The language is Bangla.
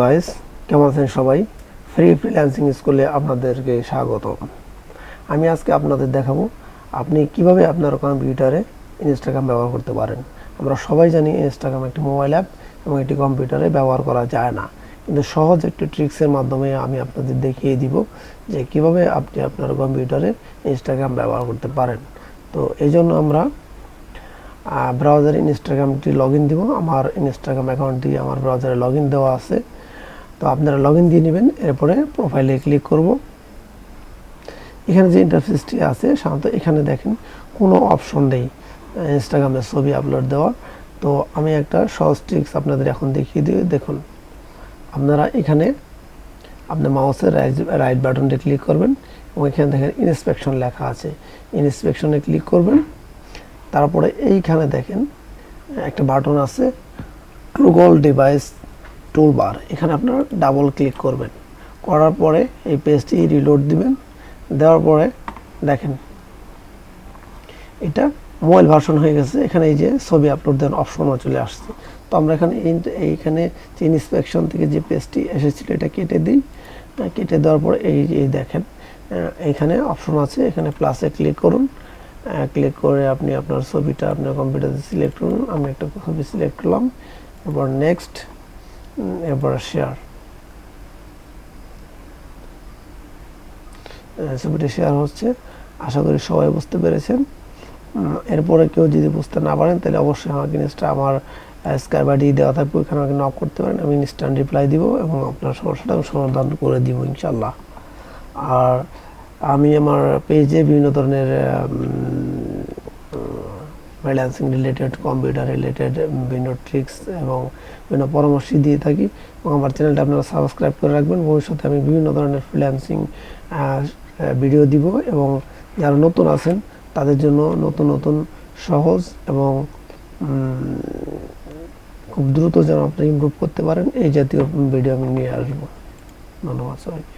গাইস, কেমন আছেন সবাই? ফ্রি ফ্রিল্যান্সিং স্কুলে আপনাদেরকে স্বাগত। আমি আজকে আপনাদের দেখাবো আপনি কিভাবে আপনার কম্পিউটারে ইনস্টাগ্রাম ব্যবহার করতে পারেন। আমরা সবাই জানি ইনস্টাগ্রাম একটি মোবাইল অ্যাপ এবং একটি কম্পিউটারে ব্যবহার করা যায় না, কিন্তু সহজ একটি ট্রিক্সের মাধ্যমে আমি আপনাদের দেখিয়ে দিব যে কিভাবে আপনি আপনার কম্পিউটারে ইনস্টাগ্রাম ব্যবহার করতে পারেন। তো এই জন্য আমরা ব্রাউজারে ইনস্টাগ্রামটি লগ ইন দিব। আমার ইনস্টাগ্রাম অ্যাকাউন্টটি আমার ব্রাউজারে লগ ইন দেওয়া আছে, তো আপনারা লগ ইন দিয়ে নেবেন। এরপরে প্রোফাইলে ক্লিক করব। এখানে যে ইন্টারফেসটি আছে সাধারণত এখানে দেখেন কোনো অপশন নেই ইনস্টাগ্রামে ছবি আপলোড দেওয়ার। তো আমি একটা সহজ ট্রিক্স আপনাদের এখন দেখিয়ে দিই। দেখুন, আপনারা এখানে আপনার মাউসের রাইট বাটনটি ক্লিক করবেন এবং এখানে দেখেন ইনস্পেকশন লেখা আছে, ইনস্পেকশনে ক্লিক করবেন। তারপরে এইখানে দেখেন একটা বাটন আছে ট্রুগল ডিভাইস টুলবার, এখানে আপনারা ডাবল ক্লিক করবেন। করার পরে এই পেজটি রিলোড দিবেন। দেওয়ার পরে দেখেন এটা মোবাইল ভার্সন হয়ে গেছে। এখানে এই যে ছবি আপলোড দেওয়ার অপশনও চলে আসছে। তো আমরা এইখানে যে ইনস্পেকশন থেকে যে পেজটি এসেছিল এটা কেটে দিই। কেটে দেওয়ার পরে এই দেখেন এইখানে অপশন আছে, এখানে প্লাসে ক্লিক করুন। ক্লিক করে আপনি আপনার ছবিটা আপনার কম্পিউটারে সিলেক্ট করুন। আমি একটা ছবি সিলেক্ট করলাম, এরপর নেক্সট, এরপর শেয়ার। ছবিটা শেয়ার হচ্ছে, আশা করি সবাই বুঝতে পেরেছেন। এরপরে কেউ যদি বুঝতে না পারেন তাহলে অবশ্যই আমাকে আমার স্কাইপ আইডি দেওয়া থাকবে, ওখানে আমাকে নক করতে পারেন। আমি ইনস্ট্যান্ট রিপ্লাই দিব এবং আপনার সমস্যাটা সমাধান করে দিব ইনশাল্লাহ। আর আমি আমার পেজে বিভিন্ন ধরনের ফ্রিল্যান্সিং রিলেটেড, কম্পিউটার রিলেটেড বিভিন্ন ট্রিক্স এবং বিভিন্ন পরামর্শ দিয়ে থাকি, এবং আমার চ্যানেলটা আপনারা সাবস্ক্রাইব করে রাখবেন। ভবিষ্যতে আমি বিভিন্ন ধরনের ফ্রিল্যান্সিং ভিডিও দিব, এবং যারা নতুন আছেন তাদের জন্য নতুন নতুন সহজ এবং খুব দ্রুত যেন আপনি ইমপ্রুভ করতে পারেন এই জাতীয় ভিডিও আমি নিয়ে আসবো। ধন্যবাদ সবাইকে।